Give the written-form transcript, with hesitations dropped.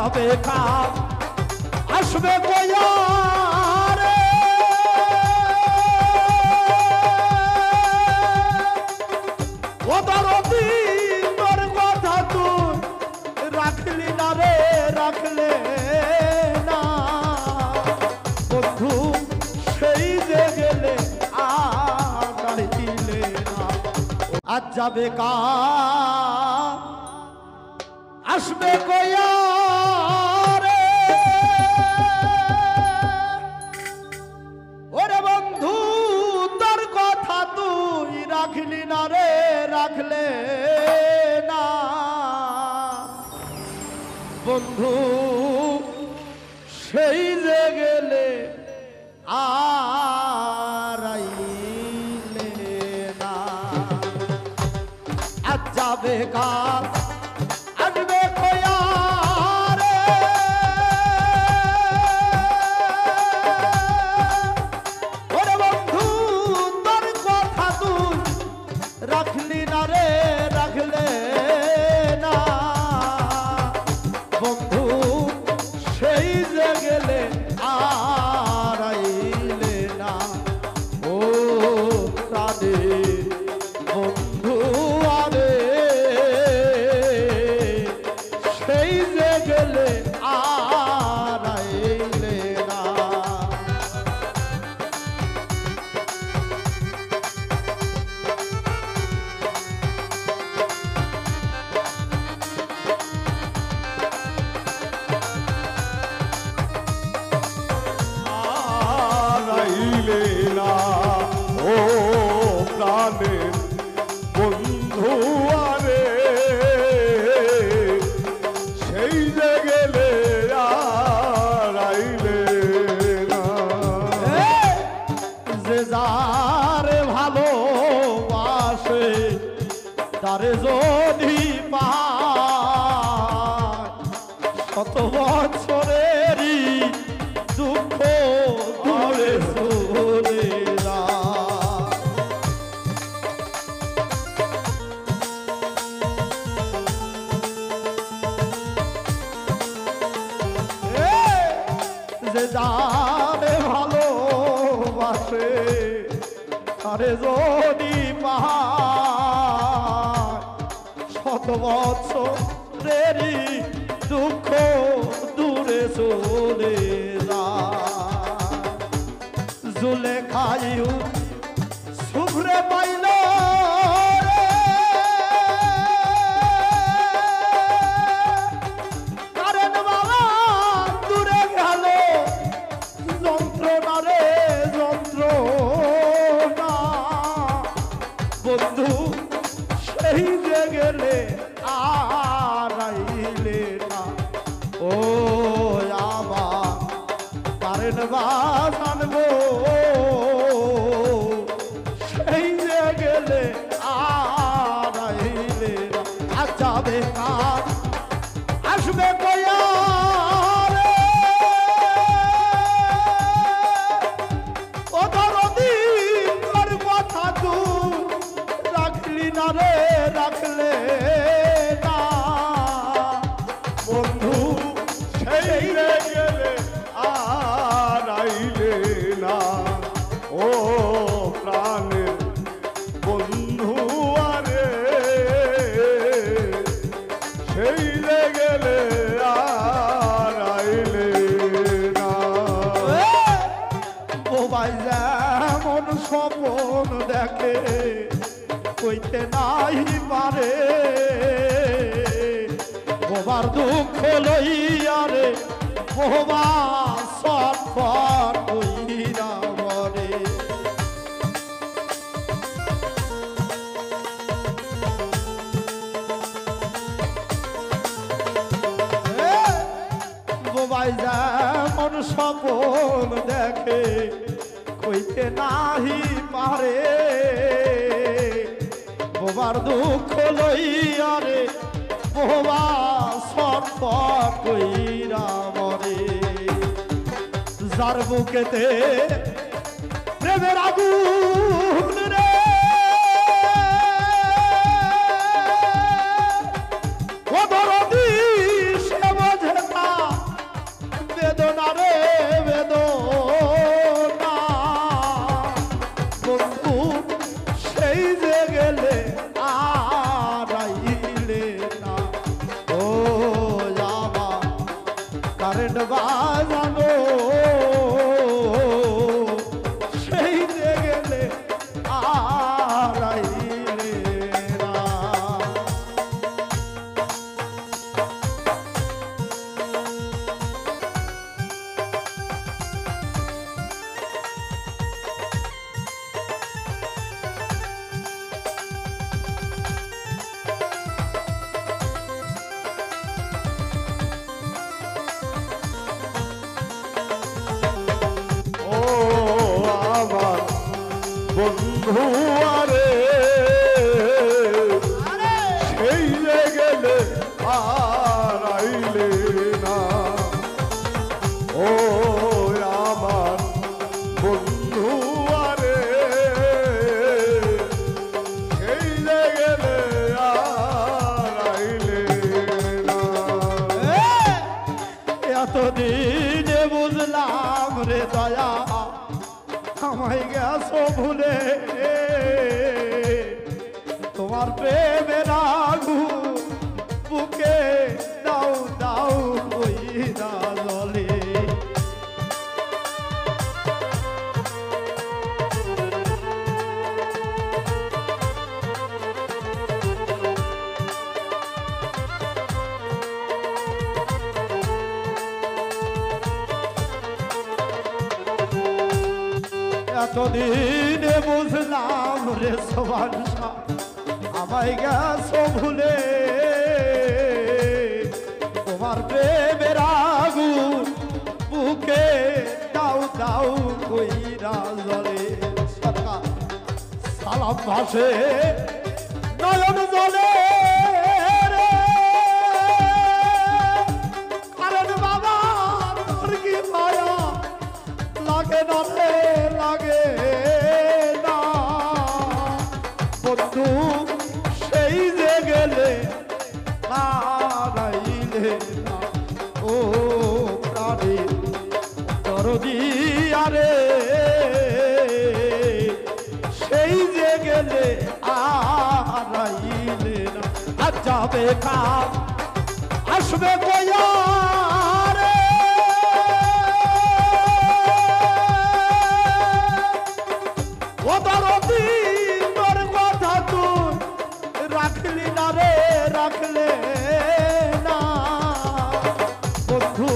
যাবে কাল আসবে কয়ারে ওদরদি তোর কথা তুই রাখলি না রে রাখলে না বন্ধু সেই যে গেলে আর দিলে না আজ যাবে কাল আসবে কয়ারে ওরে বন্ধু তোর কথা তুই রাখলি না রে রাখলে না বন্ধু সেই যে গেলে আর আইলে না আজ যাবে কাল আসবে কয়ারে ওরে বন্ধু তোর কথা তুই রাখলি না রে রাখলে না বন্ধু সেই যে গেলে আর আইলে না ও প্রাণে বন্ধু আরে সেই যে গেলে আর আইলে না আইলে না ও প্রাণের বন্ধু আরে সেই যে গেলে আর আইলে না যে যারে ভালোবাসে তারে যদি পায় শত বছরেরই দুঃখ দূরে চলে যায় যে যারে ভালোবাসে তারে যদি পায় শত বছরেরই দুঃখ দূরে চলে যায় জুলেখাইউ শুভ্রে পাইল কারণ বাবা দূরে গেল যন্ত্রণা রে যন্ত্রণা বন্ধু সেই যে গেলে আর আইলে না ও আবার কারেন বাজানবো সেই যে গেলে আর আইলে না আজ যাবে কাল আসবে কয়ারে ও দরদি তোর কথা তুই রাখলি না রে রাখলে না বন্ধু সেই যে গেলে আর আইলে না ও প্রাণের বন্ধু আরে সেই যে গেলে আর আইলে না বোবাই যেমন স্বপন দেখে কইতে নাই পারে বোবার দুঃখ লইয়ারে বোবা সফর কইরা মরে বোবাই যেমন স্বপন দেখে কইতে নাহি পারে বোবার দুঃখ লইয়ারে বোবা সফর কইরা মরে যার বুকেতে প্রেমের আগুন রে ও দরদি সে বোঝে না কারেন্ট বাজানো সেই যে গেলে আর আইলে না। ও আমার বন্ধু আরে সেই যে গেলে আর আইলে না। ও আমার বন্ধু আরে সেই যে গেলে আর আইলে না। এতদিনে বুঝলাম রে দয়া আমায় গেছো ভুলে, তোমার প্রেমের আগুন বুকে দাও দাও কইরা জ্বলে। এতদিনে বুঝলাম রে সবানসা আমায় গেছো ভুলে, তোমার প্রেমের আগুন বুকে দাও দাও কইরা জ্বলে। সরকার সালাম ভাসে নয়ন জলে রে, কারণ বাবা তোর কি মায়া লাগে না রে লাগে না। বন্ধু সেই যে গেলে হারাইলে না। ও প্রাণী দরদি আরে সেই যে গেলে হারাইলে না। আর যাবে কার আসবে কয়া রে, ও দরদি তোর কথা তুই রাখলি না রে রাখলে না। বন্ধু